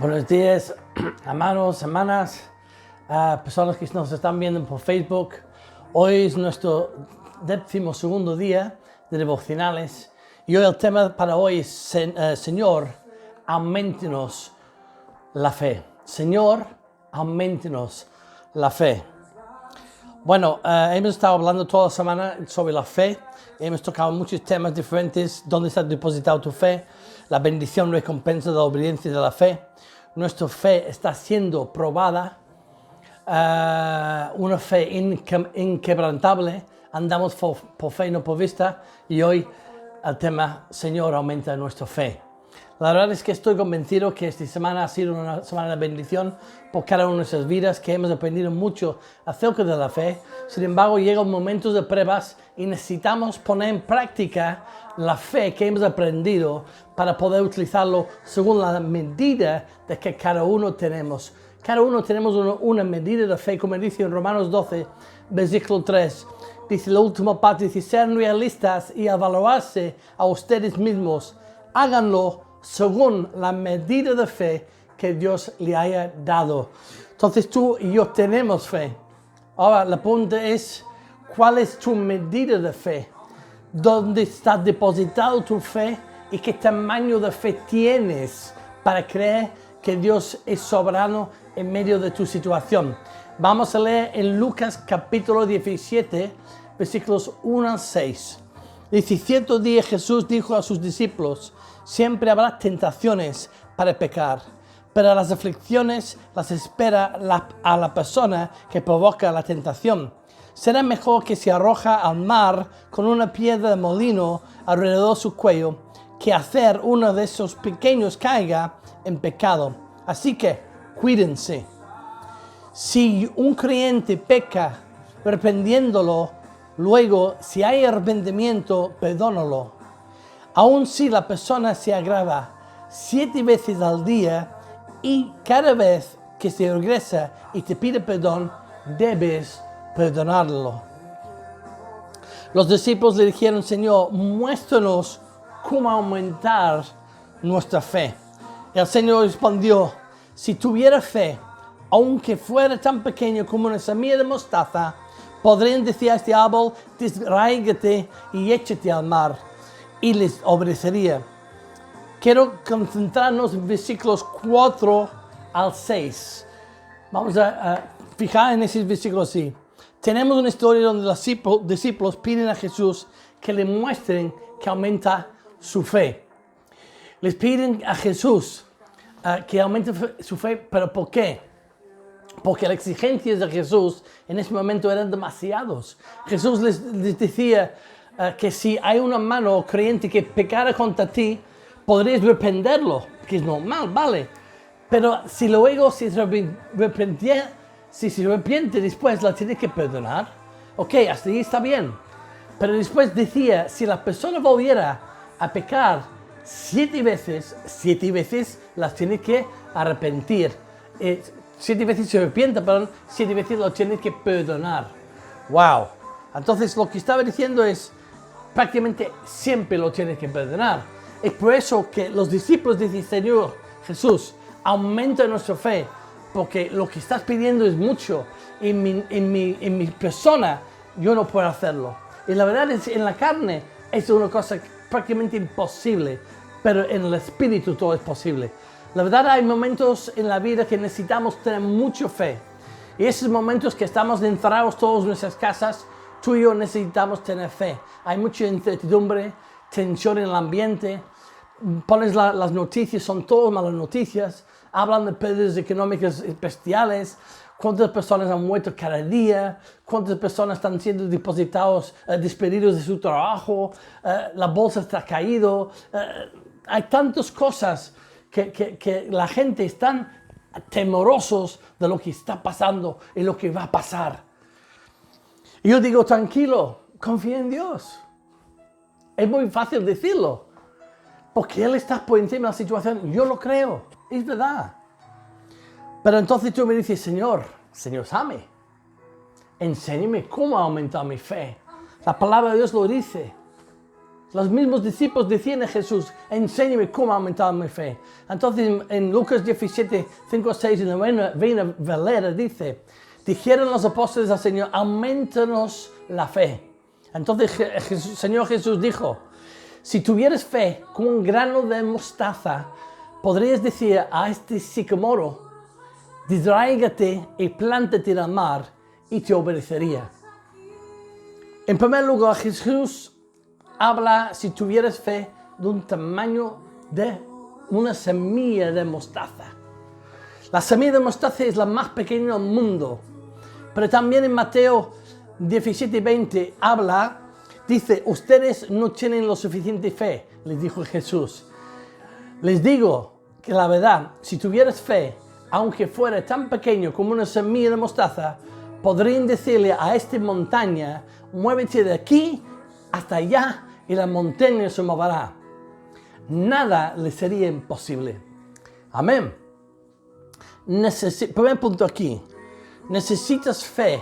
Buenos días, hermanos, hermanas, personas que nos están viendo por Facebook. Hoy es nuestro 12º día de devocionales y hoy el tema para hoy es Señor, auméntenos la fe. Señor, auméntenos la fe. Bueno, hemos estado hablando toda la semana sobre la fe. Hemos tocado muchos temas diferentes. ¿Dónde está depositado tu fe? La bendición, recompensa de la obediencia de la fe. Nuestra fe está siendo probada. Una fe inquebrantable. Andamos por fe, no por vista. Y hoy el tema, Señor, aumenta nuestra fe. La verdad es que estoy convencido que esta semana ha sido una semana de bendición por cada una de nuestras vidas, que hemos aprendido mucho acerca de la fe. Sin embargo, llegan momentos de pruebas y necesitamos poner en práctica la fe que hemos aprendido para poder utilizarlo según la medida de que cada uno tenemos. Cada uno tenemos una medida de fe, como dice en Romanos 12, versículo 3. Dice la última parte, dice, sean realistas y evaluarse a ustedes mismos. Háganlo según la medida de fe que Dios le haya dado. Entonces tú y yo tenemos fe. Ahora la pregunta es, ¿cuál es tu medida de fe? ¿Dónde está depositado tu fe? ¿Y qué tamaño de fe tienes para creer que Dios es soberano en medio de tu situación? Vamos a leer en Lucas capítulo 17, versículos 1 al 6. Dice, cierto día Jesús dijo a sus discípulos, siempre habrá tentaciones para pecar, pero las aflicciones las espera a la persona que provoca la tentación. Será mejor que se arroja al mar con una piedra de molino alrededor de su cuello, que hacer uno de esos pequeños caiga en pecado. Así que, cuídense. Si un creyente peca, reprendiéndolo, luego, si hay arrepentimiento, perdónalo. Aun si la persona se agrava 7 veces al día y cada vez que se regresa y te pide perdón, debes perdonarlo. Los discípulos le dijeron, Señor, muéstranos cómo aumentar nuestra fe. El Señor respondió, si tuviera fe, aunque fuera tan pequeño como una semilla de mostaza, podrían decir a este árbol, desarráigate y échate al mar, y les obedecería. Quiero concentrarnos en versículos 4 al 6. Vamos a fijar en esos versículos así. Tenemos una historia donde los discípulos piden a Jesús que le muestren que aumenta su fe. Les piden a Jesús que aumente su fe, pero ¿por qué? Porque las exigencias de Jesús en ese momento eran demasiados. Jesús les decía que si hay un hermano creyente que pecara contra ti, podrías reprenderlo, que es normal, ¿vale? Pero si luego si se arrepiente después, la tienes que perdonar. Ok, hasta ahí está bien. Pero después decía, si la persona volviera a pecar 7 veces las tiene que arrepentir. 7 veces se arrepiente, perdón, 7 veces lo tienes que perdonar. ¡Wow! Entonces lo que estaba diciendo es, prácticamente siempre lo tienes que perdonar. Es por eso que los discípulos dicen, Señor Jesús, aumenta nuestra fe, porque lo que estás pidiendo es mucho. En mi persona yo no puedo hacerlo. Y la verdad es, en la carne es una cosa prácticamente imposible, pero en el espíritu todo es posible. La verdad, hay momentos en la vida que necesitamos tener mucha fe. Y esos momentos que estamos encerrados todos en nuestras casas, tú y yo necesitamos tener fe. Hay mucha incertidumbre, tensión en el ambiente. Pones las noticias, son todas malas noticias. Hablan de pérdidas económicas bestiales. ¿Cuántas personas han muerto cada día? ¿Cuántas personas están siendo despedidos de su trabajo? La bolsa está caído. Hay tantas cosas que la gente están temerosos de lo que está pasando y lo que va a pasar. Y yo digo, tranquilo, confía en Dios. Es muy fácil decirlo, porque Él está por encima de la situación. Yo lo creo, es verdad. Pero entonces tú me dices, Señor, same, enséñame cómo aumentar mi fe. La palabra de Dios lo dice. Los mismos discípulos decían a Jesús, enséñame cómo aumentar mi fe. Entonces en Lucas 17, 5 a 6, en la Reina Valera dice, dijeron los apóstoles al Señor, aumentanos la fe. Entonces el Señor Jesús dijo, si tuvieras fe como un grano de mostaza, podrías decir a este sicomoro, desarráigate y plántate en el mar, y te obedecería. En primer lugar, Jesús habla si tuvieras fe de un tamaño de una semilla de mostaza. La semilla de mostaza es la más pequeña del mundo. Pero también en Mateo 17:20 dice, ustedes no tienen lo suficiente fe, les dijo Jesús. Les digo que la verdad, si tuvieras fe, aunque fuera tan pequeño como una semilla de mostaza, podrían decirle a esta montaña, muévete de aquí hasta allá y la montaña se moverá. Nada le sería imposible. Amén. Primer punto aquí. Necesitas fe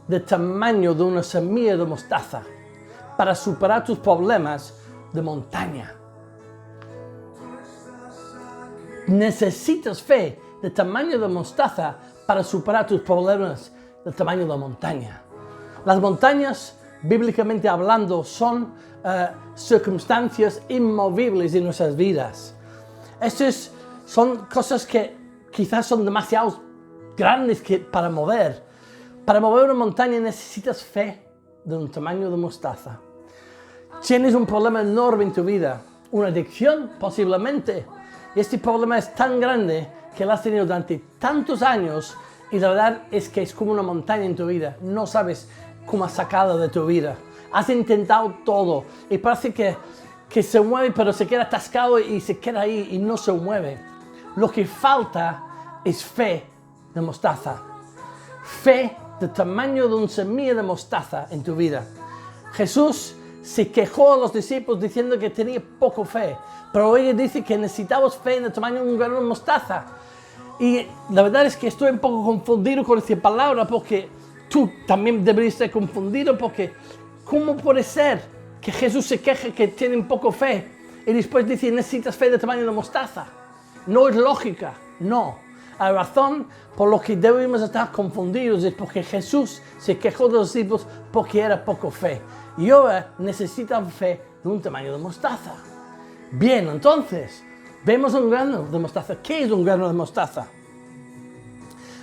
del tamaño de una semilla de mostaza para superar tus problemas de montaña. Necesitas fe del tamaño de mostaza para superar tus problemas del tamaño de montaña. Las montañas, bíblicamente hablando, son circunstancias inmovibles en nuestras vidas. Estas son cosas que quizás son demasiado grandes para mover. Para mover una montaña necesitas fe de un tamaño de mostaza. Tienes un problema enorme en tu vida, una adicción posiblemente. Y este problema es tan grande que lo has tenido durante tantos años y la verdad es que es como una montaña en tu vida. No sabes cómo sacarla de tu vida. Has intentado todo y parece que se mueve pero se queda atascado y se queda ahí y no se mueve. Lo que falta es fe de mostaza. Fe del tamaño de una semilla de mostaza en tu vida. Jesús se quejó a los discípulos diciendo que tenía poco fe, pero hoy dice que necesitamos fe del tamaño de un grano de mostaza. Y la verdad es que estoy un poco confundido con esta palabra porque tú también deberías estar confundido porque ¿cómo puede ser que Jesús se queje que tienen poco fe y después dice necesitas fe del tamaño de mostaza? No es lógica, no. La razón por lo que debemos estar confundidos es porque Jesús se quejó de los discípulos porque era poco fe. Y ahora necesitan fe de un tamaño de mostaza. Bien, entonces, vemos un grano de mostaza. ¿Qué es un grano de mostaza?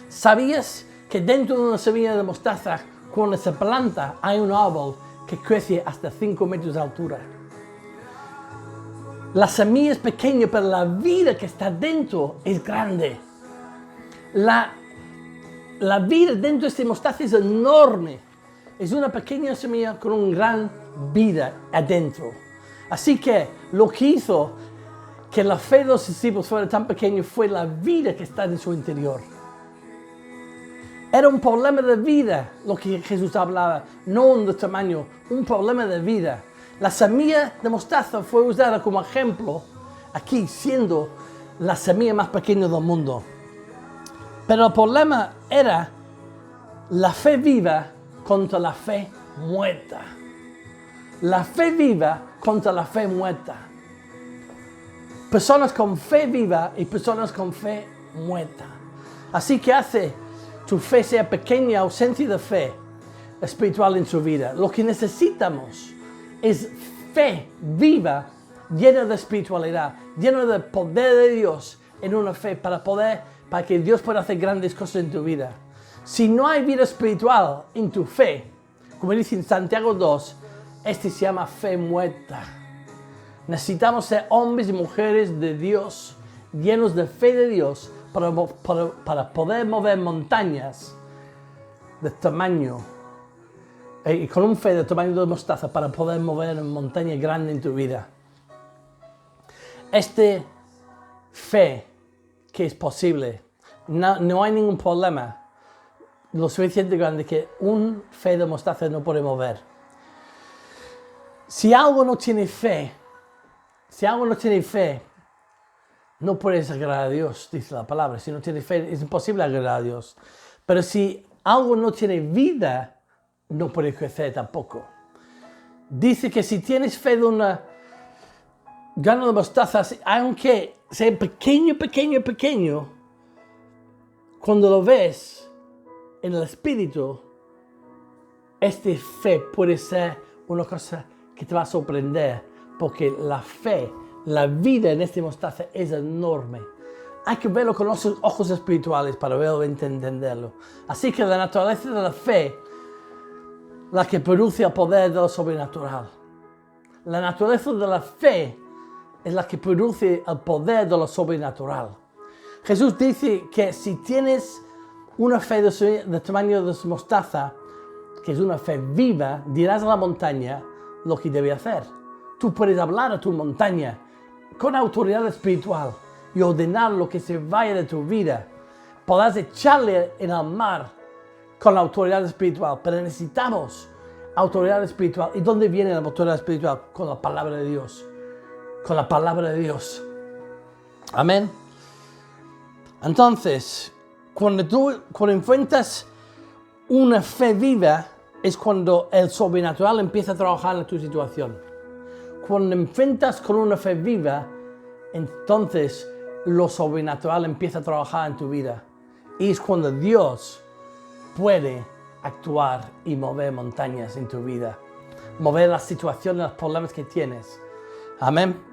¿Sabías que dentro de una semilla de mostaza, cuando se planta, hay un árbol que crece hasta 5 metros de altura? La semilla es pequeña, pero la vida que está dentro es grande. La vida dentro de esta mostaza es enorme. Es una pequeña semilla con una gran vida adentro. Así que lo que hizo que la fe de los discípulos fuera tan pequeña fue la vida que está en su interior. Era un problema de vida lo que Jesús hablaba, no un de tamaño, un problema de vida. La semilla de mostaza fue usada como ejemplo aquí, siendo la semilla más pequeña del mundo. Pero el problema era la fe viva contra la fe muerta. La fe viva contra la fe muerta. Personas con fe viva y personas con fe muerta. Así que hace tu fe sea pequeña, ausencia de fe espiritual en su vida. Lo que necesitamos es fe viva, llena de espiritualidad, llena del poder de Dios en una fe para que Dios pueda hacer grandes cosas en tu vida. Si no hay vida espiritual en tu fe, como dice en Santiago 2, este se llama fe muerta. Necesitamos ser hombres y mujeres de Dios, llenos de fe de Dios, para poder mover montañas de tamaño, y con un fe de tamaño de mostaza, para poder mover una montaña grande en tu vida. Esta fe que es posible, no hay ningún problema lo suficiente grande que un fe de mostaza no puede mover. Si algo no tiene fe, no puedes agradar a Dios, dice la palabra. Si no tiene fe, es imposible agradar a Dios. Pero si algo no tiene vida, no puede crecer tampoco. dice que si tienes fe de una grano de mostaza, aunque sea pequeño, cuando lo ves en el Espíritu, esta fe puede ser una cosa que te va a sorprender, porque la fe, la vida en esta mostaza es enorme. Hay que verlo con los ojos espirituales para verlo y entenderlo. Así que la naturaleza de la fe, la que produce el poder de lo sobrenatural. La naturaleza de la fe es la que produce el poder de lo sobrenatural. Jesús dice que si tienes una fe de tamaño de mostaza, que es una fe viva, dirás a la montaña lo que debe hacer. Tú puedes hablar a tu montaña con autoridad espiritual y ordenar lo que se vaya de tu vida. Podrás echarle en el mar con la autoridad espiritual, pero necesitamos autoridad espiritual. ¿Y dónde viene la autoridad espiritual? Con la palabra de Dios. Con la palabra de Dios. Amén. Entonces, cuando enfrentas una fe viva, es cuando el sobrenatural empieza a trabajar en tu situación. Cuando enfrentas con una fe viva, entonces lo sobrenatural empieza a trabajar en tu vida. Y es cuando Dios puede actuar y mover montañas en tu vida. Mover las situaciones, los problemas que tienes. Amén.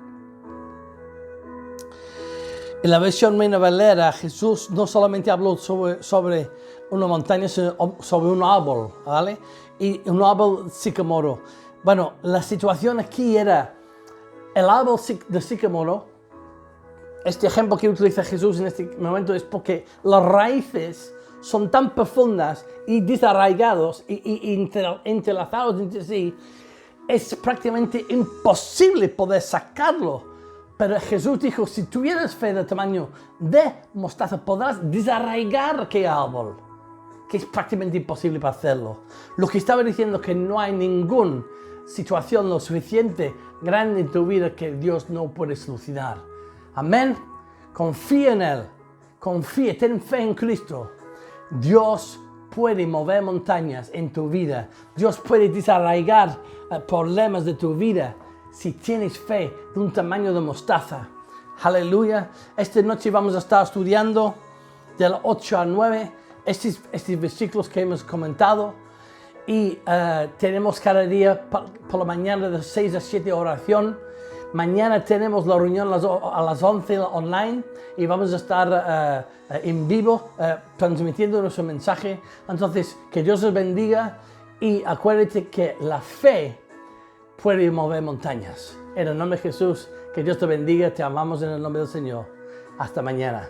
En la versión Reina Valera, Jesús no solamente habló sobre una montaña, sino sobre un árbol, ¿vale? Y un árbol sicamoro. Bueno, la situación aquí era el árbol de sicamoro. Este ejemplo que utiliza Jesús en este momento es porque las raíces son tan profundas y desarraigados y entrelazados entre sí, es prácticamente imposible poder sacarlo. Pero Jesús dijo, si tuvieras fe de tamaño de mostaza, podrás desarraigar aquel árbol, que es prácticamente imposible para hacerlo. Lo que estaba diciendo es que no hay ninguna situación lo suficiente grande en tu vida que Dios no puede solucionar. Amén. Confía en Él. Confía, ten fe en Cristo. Dios puede mover montañas en tu vida. Dios puede desarraigar problemas de tu vida si tienes fe de un tamaño de mostaza. Aleluya. Esta noche vamos a estar estudiando del 8 al 9 estos versículos que hemos comentado. Y tenemos cada día por la mañana de 6 a 7 oración. Mañana tenemos la reunión a las 11 online y vamos a estar en vivo transmitiendo nuestro mensaje. Entonces, que Dios os bendiga y acuérdate que la fe puede mover montañas. En el nombre de Jesús, que Dios te bendiga, te amamos en el nombre del Señor. Hasta mañana.